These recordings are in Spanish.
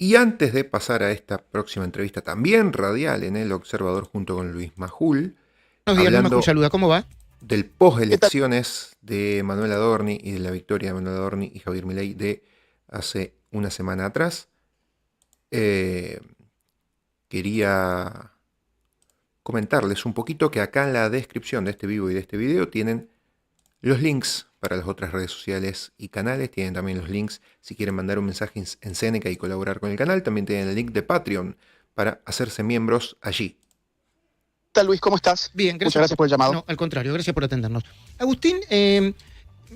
Y antes de pasar a esta próxima entrevista también radial en El Observador junto con Luis Majul, Buenos días, Luis Majul, hablando saluda, ¿cómo va? del ¿Qué tal? post-elecciones de Manuel Adorni y de la victoria de Manuel Adorni y Javier Milei de hace una semana atrás, eh, quería comentarles un poquito que acá en la descripción de este vivo y de este video tienen los links para las otras redes sociales y canales. Tienen también los links si quieren mandar un mensaje en Seneca y colaborar con el canal. También tienen el link de Patreon para hacerse miembros allí. ¿Qué tal, Luis? ¿Cómo estás? Bien, Muchas gracias por el llamado. No, al contrario, gracias por atendernos. Agustín, te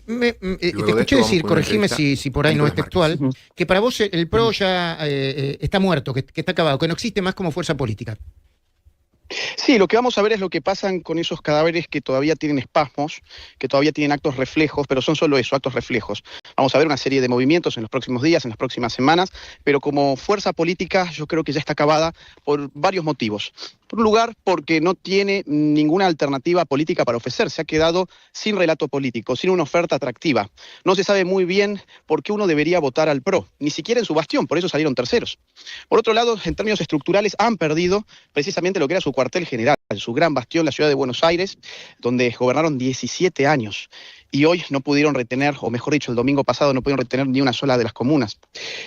Luego de escuché esto vamos decir, con una corregime entrevista si por ahí con no es Nicolás textual, Ujú. que para vos el PRO ya está muerto, que está acabado, que no existe más como fuerza política. Sí, lo que vamos a ver es lo que pasan con esos cadáveres que todavía tienen espasmos, que todavía tienen actos reflejos, pero son solo eso, actos reflejos. Vamos a ver una serie de movimientos en los próximos días, en las próximas semanas, pero como fuerza política yo creo que ya está acabada por varios motivos. Por un lugar, porque no tiene ninguna alternativa política para ofrecer, se ha quedado sin relato político, sin una oferta atractiva. No se sabe muy bien por qué uno debería votar al PRO, ni siquiera en su bastión, por eso salieron terceros. Por otro lado, en términos estructurales, han perdido precisamente lo que era su cuartel general, su gran bastión, la ciudad de Buenos Aires, donde gobernaron 17 años. Y hoy no pudieron retener, o mejor dicho, el domingo pasado no pudieron retener ni una sola de las comunas.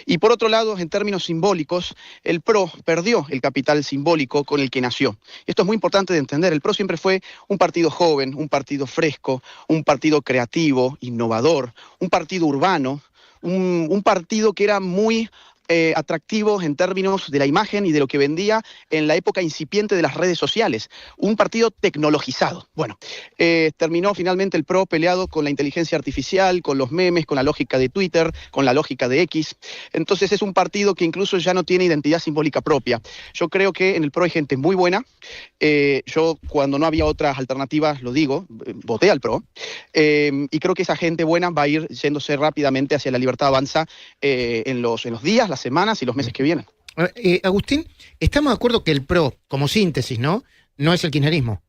Y por otro lado, en términos simbólicos, el PRO perdió el capital simbólico con el que nació. Esto es muy importante de entender. El PRO siempre fue un partido joven, un partido fresco, un partido creativo, innovador, un partido urbano, un partido que era muy atractivo en términos de la imagen y de lo que vendía en la época incipiente de las redes sociales. Un partido tecnologizado. Bueno, terminó finalmente el PRO peleado con la inteligencia artificial, con los memes, con la lógica de Twitter, con la lógica de X. Entonces es un partido que incluso ya no tiene identidad simbólica propia. Yo creo que en el PRO hay gente muy buena. Yo cuando no había otras alternativas, lo digo, voté al PRO. Y creo que esa gente buena va a ir yéndose rápidamente hacia la Libertad Avanza en los días, las semanas y los meses que vienen. Agustín, estamos de acuerdo que el PRO, como síntesis, no es el kirchnerismo.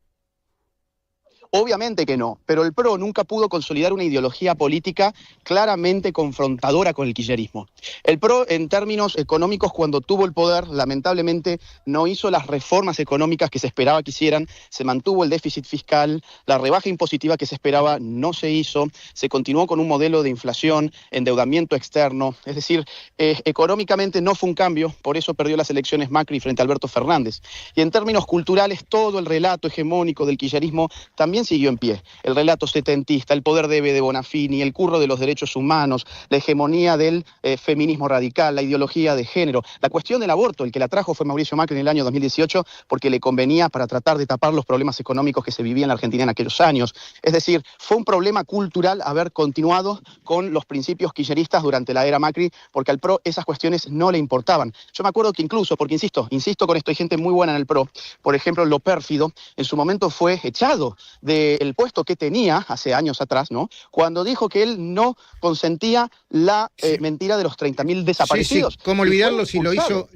Obviamente que no, pero el PRO nunca pudo consolidar una ideología política claramente confrontadora con el kirchnerismo. El PRO, en términos económicos, cuando tuvo el poder, lamentablemente no hizo las reformas económicas que se esperaba que hicieran, se mantuvo el déficit fiscal, la rebaja impositiva que se esperaba no se hizo, se continuó con un modelo de inflación, endeudamiento externo, es decir, económicamente no fue un cambio, por eso perdió las elecciones Macri frente a Alberto Fernández. Y en términos culturales, todo el relato hegemónico del kirchnerismo también siguió en pie. El relato setentista, el poder debe de Bonafini, el curro de los derechos humanos, la hegemonía del feminismo radical, la ideología de género, la cuestión del aborto, el que la trajo fue Mauricio Macri en el año 2018 porque le convenía para tratar de tapar los problemas económicos que se vivían en la Argentina en aquellos años. Es decir, fue un problema cultural haber continuado con los principios kirchneristas durante la era Macri, porque al PRO esas cuestiones no le importaban. Yo me acuerdo que incluso, porque insisto con esto, hay gente muy buena en el PRO, por ejemplo, Lo Pérfido, en su momento fue echado del puesto que tenía hace años atrás, ¿no? Cuando dijo que él no consentía la mentira de los 30.000 desaparecidos. Sí, ¿cómo olvidarlo si lo hizo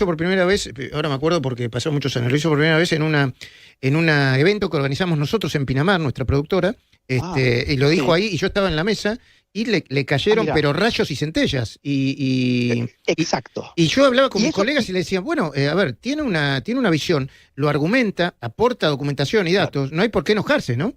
por primera vez? Ahora me acuerdo porque pasó muchos años. Lo hizo por primera vez en un evento que organizamos nosotros en Pinamar, nuestra productora, y lo dijo ahí, y yo estaba en la mesa, y le cayeron, pero rayos y centellas. Exacto. Y yo hablaba con mis colegas y le decía, bueno, a ver, tiene una visión, lo argumenta, aporta documentación y datos, no hay por qué enojarse, ¿no?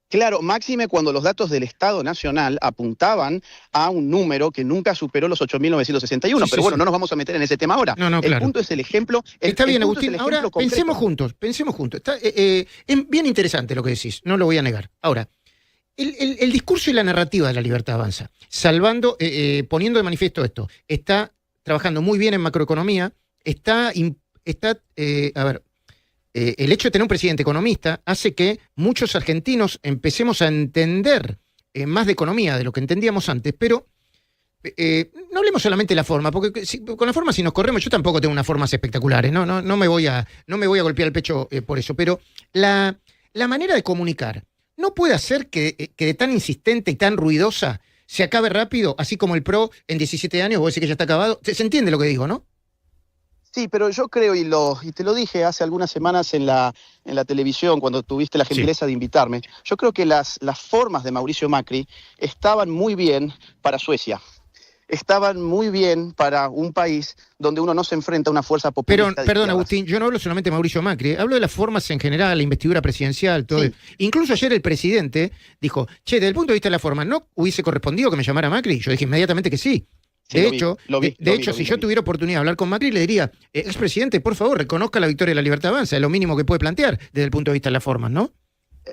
Claro, máxime cuando los datos del Estado Nacional apuntaban a un número que nunca superó los 8.961. Pero bueno, no nos vamos a meter en ese tema ahora. No, el claro. punto es el ejemplo. Está bien, Agustín. Ahora concreto. pensemos juntos. Es bien interesante lo que decís, no lo voy a negar. Ahora, el discurso y la narrativa de la Libertad Avanza, poniendo de manifiesto esto, está trabajando muy bien en macroeconomía, el hecho de tener un presidente economista hace que muchos argentinos empecemos a entender más de economía de lo que entendíamos antes, pero no hablemos solamente de la forma, porque con la forma si nos corremos, yo tampoco tengo unas formas espectaculares, no me voy a golpear el pecho por eso, pero la manera de comunicar no puede hacer que de tan insistente y tan ruidosa se acabe rápido, así como el PRO en 17 años, vos decís que ya está acabado. Se entiende lo que digo, ¿no? Sí, pero yo creo, y te lo dije hace algunas semanas en la televisión, cuando tuviste la gentileza de invitarme, yo creo que las formas de Mauricio Macri estaban muy bien para Suecia. estaban muy bien para un país donde uno no se enfrenta a una fuerza populista. Pero, perdón, Agustín, yo no hablo solamente de Mauricio Macri, hablo de las formas en general, la investidura presidencial, todo. Sí. Incluso ayer el presidente dijo, che, desde el punto de vista de la forma, ¿no hubiese correspondido que me llamara Macri? Yo dije inmediatamente que sí. Sí, De lo vi, hecho, lo vi, si yo tuviera oportunidad de hablar con Macri, le diría, expresidente, por favor, reconozca la victoria de la Libertad Avanza, es lo mínimo que puede plantear desde el punto de vista de las formas, ¿no?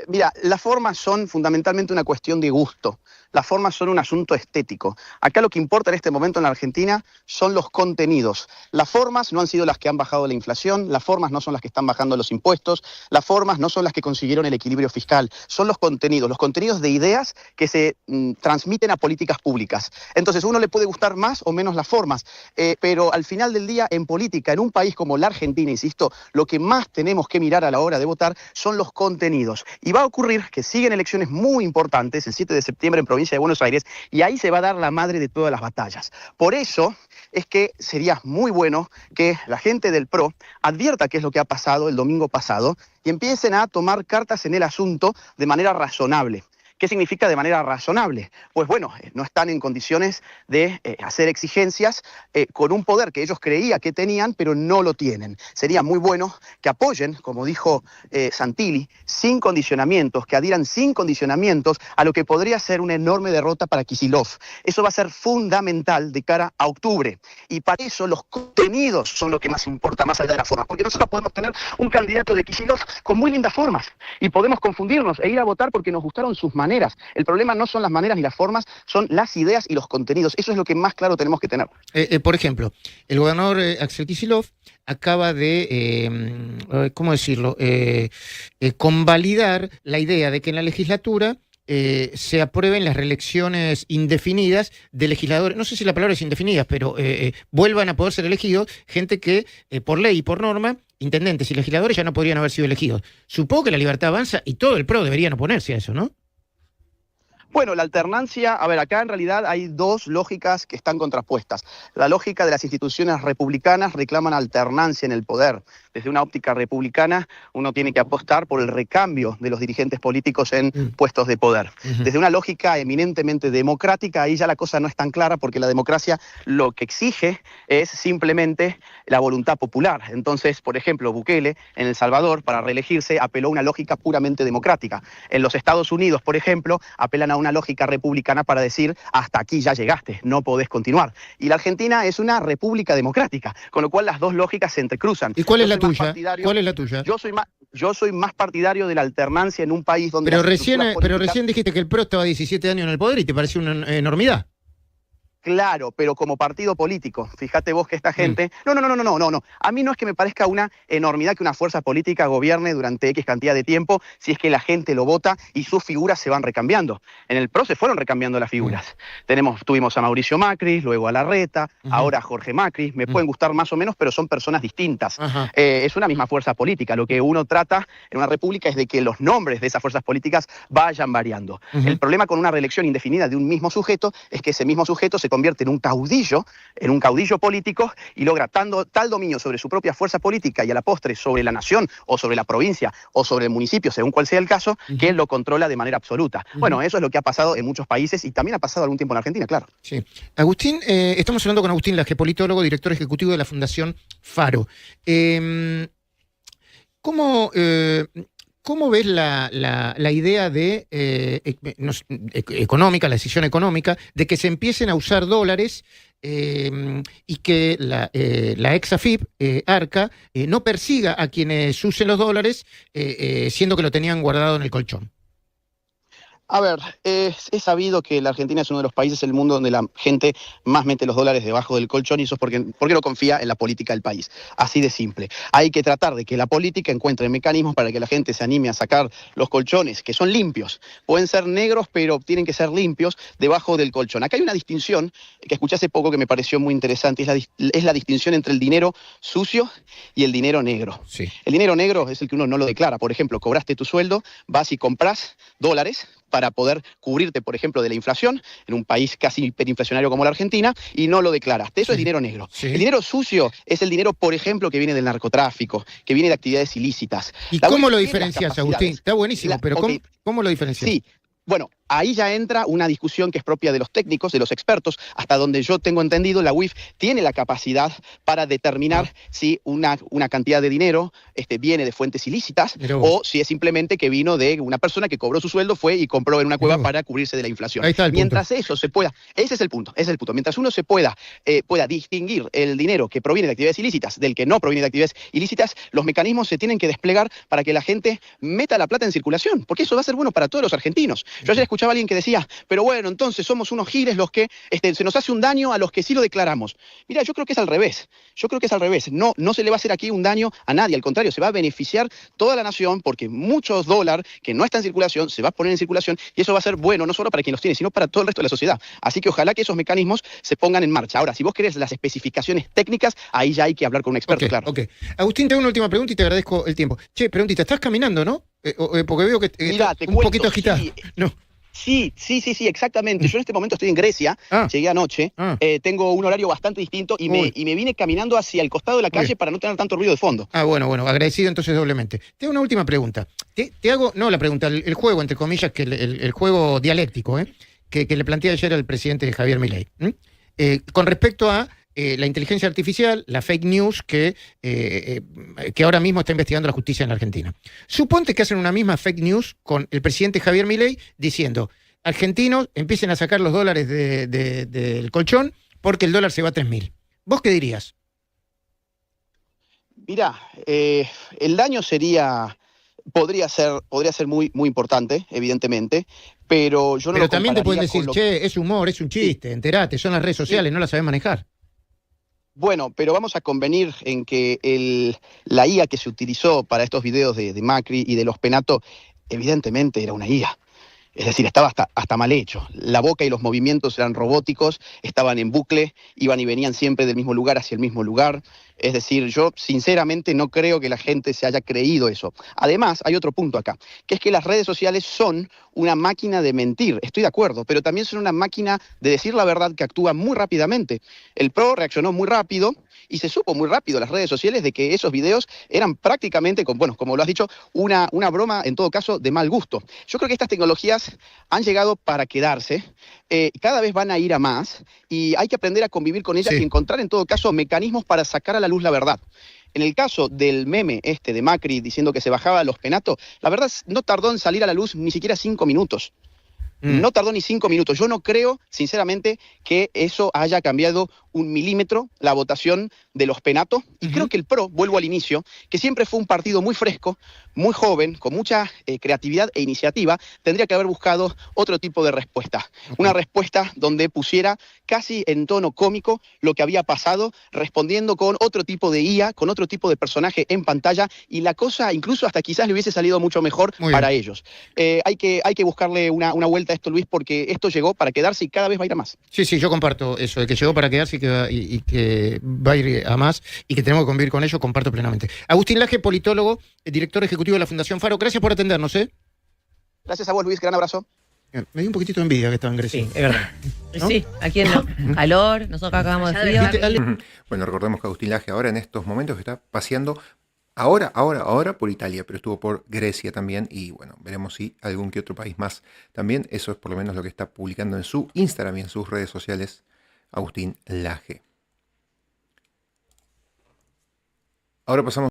Mira, las formas son fundamentalmente una cuestión de gusto. Las formas son un asunto estético. Acá lo que importa en este momento en la Argentina son los contenidos. Las formas no han sido las que han bajado la inflación, las formas no son las que están bajando los impuestos, las formas no son las que consiguieron el equilibrio fiscal, son los contenidos de ideas que se transmiten a políticas públicas. Entonces, uno le puede gustar más o menos las formas, pero al final del día, en política, en un país como la Argentina, insisto, lo que más tenemos que mirar a la hora de votar son los contenidos. Y va a ocurrir que siguen elecciones muy importantes, el 7 de septiembre en provincia de Buenos Aires, y ahí se va a dar la madre de todas las batallas. Por eso es que sería muy bueno que la gente del PRO advierta qué es lo que ha pasado el domingo pasado y empiecen a tomar cartas en el asunto de manera razonable. ¿Qué significa de manera razonable? Pues bueno, no están en condiciones de hacer exigencias con un poder que ellos creían que tenían, pero no lo tienen. Sería muy bueno que apoyen, como dijo Santilli, sin condicionamientos, que adhieran sin condicionamientos a lo que podría ser una enorme derrota para Kicillof. Eso va a ser fundamental de cara a octubre. Y para eso los contenidos son lo que más importa, más allá de la forma. Porque nosotros podemos tener un candidato de Kicillof con muy lindas formas y podemos confundirnos e ir a votar porque nos gustaron sus maneras. El problema no son las maneras ni las formas, son las ideas y los contenidos. Eso es lo que más claro tenemos que tener. Por ejemplo, el gobernador Axel Kicillof acaba de, ¿cómo decirlo?, convalidar la idea de que en la legislatura se aprueben las reelecciones indefinidas de legisladores, no sé si la palabra es indefinidas, pero vuelvan a poder ser elegidos gente que por ley y por norma, intendentes y legisladores ya no podrían haber sido elegidos. Supongo que la Libertad Avanza y todo el PRO deberían oponerse a eso, ¿no? Bueno, la alternancia, a ver, acá en realidad hay dos lógicas que están contrapuestas. La lógica de las instituciones republicanas reclaman alternancia en el poder. Desde una óptica republicana, uno tiene que apostar por el recambio de los dirigentes políticos en puestos de poder. Desde una lógica eminentemente democrática, ahí ya la cosa no es tan clara porque la democracia lo que exige es simplemente la voluntad popular. Entonces, por ejemplo, Bukele en El Salvador, para reelegirse, apeló a una lógica puramente democrática. En los Estados Unidos, por ejemplo, apelan a una lógica republicana para decir hasta aquí ya llegaste, no podés continuar. Y la Argentina es una república democrática, con lo cual las dos lógicas se entrecruzan. ¿Y cuál es la tuya? ¿Cuál es la tuya? Yo soy más partidario de la alternancia en un país donde... Pero recién dijiste que el PRO estaba 17 años en el poder y te pareció una enormidad. Claro, pero como partido político. Fíjate vos que esta gente... No. A mí no es que me parezca una enormidad que una fuerza política gobierne durante X cantidad de tiempo si es que la gente lo vota y sus figuras se van recambiando. En el PRO se fueron recambiando las figuras. Tuvimos a Mauricio Macri, luego a Larreta, ahora a Jorge Macri. Me pueden gustar más o menos, pero son personas distintas. Es una misma fuerza política. Lo que uno trata en una república es de que los nombres de esas fuerzas políticas vayan variando. El problema con una reelección indefinida de un mismo sujeto es que ese mismo sujeto se convierte en un caudillo político y logra tal dominio sobre su propia fuerza política y a la postre sobre la nación o sobre la provincia o sobre el municipio, según cual sea el caso, que él lo controla de manera absoluta. Bueno, eso es lo que ha pasado en muchos países y también ha pasado algún tiempo en Argentina, claro. Sí. Agustín, estamos hablando con Agustín Laje, politólogo, director ejecutivo de la Fundación Faro. ¿Cómo ves la idea de económica, la decisión económica, de que se empiecen a usar dólares y que la ex AFIP, Arca, no persiga a quienes usen los dólares, siendo que lo tenían guardado en el colchón? A ver, es sabido que la Argentina es uno de los países del mundo donde la gente más mete los dólares debajo del colchón y eso es porque no confía en la política del país. Así de simple. Hay que tratar de que la política encuentre mecanismos para que la gente se anime a sacar los colchones, que son limpios. Pueden ser negros, pero tienen que ser limpios debajo del colchón. Acá hay una distinción que escuché hace poco que me pareció muy interesante. Es la distinción entre el dinero sucio y el dinero negro. Sí. El dinero negro es el que uno no lo declara. Por ejemplo, cobraste tu sueldo, vas y compras dólares para poder cubrirte, por ejemplo, de la inflación en un país casi hiperinflacionario como la Argentina y no lo declaraste. Eso es dinero negro. Sí. El dinero sucio es el dinero, por ejemplo, que viene del narcotráfico, que viene de actividades ilícitas. ¿Y cómo lo diferencias, Agustín? Está buenísimo, pero okay. ¿Cómo lo diferencias? Sí. Bueno, ahí ya entra una discusión que es propia de los técnicos, de los expertos. Hasta donde yo tengo entendido, la UIF tiene la capacidad para determinar si una cantidad de dinero viene de fuentes ilícitas o si es simplemente que vino de una persona que cobró su sueldo, fue y compró en una cueva para cubrirse de la inflación. Ahí está el Mientras punto. eso se pueda, ese es el punto. Mientras uno se pueda distinguir el dinero que proviene de actividades ilícitas del que no proviene de actividades ilícitas, los mecanismos se tienen que desplegar para que la gente meta la plata en circulación, porque eso va a ser bueno para todos los argentinos. Yo ayer escuchaba a alguien que decía, pero bueno, entonces somos unos giles los que se nos hace un daño a los que sí lo declaramos. Mira, yo creo que es al revés. No se le va a hacer aquí un daño a nadie, al contrario, se va a beneficiar toda la nación porque muchos dólares que no está en circulación se va a poner en circulación y eso va a ser bueno no solo para quien los tiene, sino para todo el resto de la sociedad. Así que ojalá que esos mecanismos se pongan en marcha. Ahora, si vos querés las especificaciones técnicas, ahí ya hay que hablar con un experto, claro. Ok. Agustín, te hago una última pregunta y te agradezco el tiempo. Che, preguntita, ¿estás caminando, no? Porque veo que Mirá, estás un poquito agitado. Sí, No. Sí, exactamente. Yo en este momento estoy en Grecia, llegué anoche, tengo un horario bastante distinto y me vine caminando hacia el costado de la calle para no tener tanto ruido de fondo. Bueno, agradecido entonces doblemente. Te hago una última pregunta. Te hago, no la pregunta, el juego, entre comillas, que el juego dialéctico, que le planteé ayer al presidente Javier Milei. Con respecto a la inteligencia artificial, la fake news que ahora mismo está investigando la justicia en la Argentina. Suponte que hacen una misma fake news con el presidente Javier Milei diciendo, argentinos empiecen a sacar los dólares del colchón porque el dólar se va a 3.000. ¿Vos qué dirías? Mirá, el daño podría ser muy, muy importante, evidentemente, pero yo no Pero lo también te pueden compararía decir, che, es humor, es un chiste, enterate, son las redes sociales, no las sabés manejar. Bueno, pero vamos a convenir en que la IA que se utilizó para estos videos de Macri y de los Penato, evidentemente era una IA. Es decir, estaba hasta mal hecho. La boca y los movimientos eran robóticos, estaban en bucle, iban y venían siempre del mismo lugar hacia el mismo lugar. Es decir, yo sinceramente no creo que la gente se haya creído eso. Además, hay otro punto acá, que es que las redes sociales son una máquina de mentir, estoy de acuerdo, pero también son una máquina de decir la verdad que actúa muy rápidamente. El PRO reaccionó muy rápido y se supo muy rápido en las redes sociales de que esos videos eran prácticamente, como lo has dicho, una broma, en todo caso, de mal gusto. Yo creo que estas tecnologías han llegado para quedarse, cada vez van a ir a más y hay que aprender a convivir con ellas y encontrar, en todo caso, mecanismos para sacar a la luz la verdad. En el caso del meme de Macri diciendo que se bajaba los Penato, la verdad no tardó en salir a la luz ni siquiera 5 minutos. No tardó ni 5 minutos. Yo no creo, sinceramente, que eso haya cambiado un milímetro la votación de los Penato. Y creo que el PRO, vuelvo al inicio, que siempre fue un partido muy fresco, muy joven, con mucha creatividad e iniciativa, tendría que haber buscado otro tipo de respuesta. Una respuesta donde pusiera casi en tono cómico lo que había pasado, respondiendo con otro tipo de IA, con otro tipo de personaje en pantalla, y la cosa incluso hasta quizás le hubiese salido mucho mejor para ellos. Hay que buscarle una vuelta a esto, Luis, porque esto llegó para quedarse y cada vez va a ir a más. Sí, yo comparto eso, de que llegó para quedarse y que va a ir a más y que tenemos que convivir con ello, comparto plenamente. Agustín Laje, politólogo, director ejecutivo de la Fundación Faro, gracias por atendernos. Gracias a vos, Luis, gran abrazo. Me dio un poquitito de envidia que estaba en Grecia. Sí, es verdad. ¿No? Sí, aquí no. Calor, nosotros acabamos de estudiar. Bueno, recordemos que Agustín Laje ahora en estos momentos está paseando ahora por Italia, pero estuvo por Grecia también y bueno, veremos si algún que otro país más también. Eso es por lo menos lo que está publicando en su Instagram y en sus redes sociales Agustín Laje. Ahora pasamos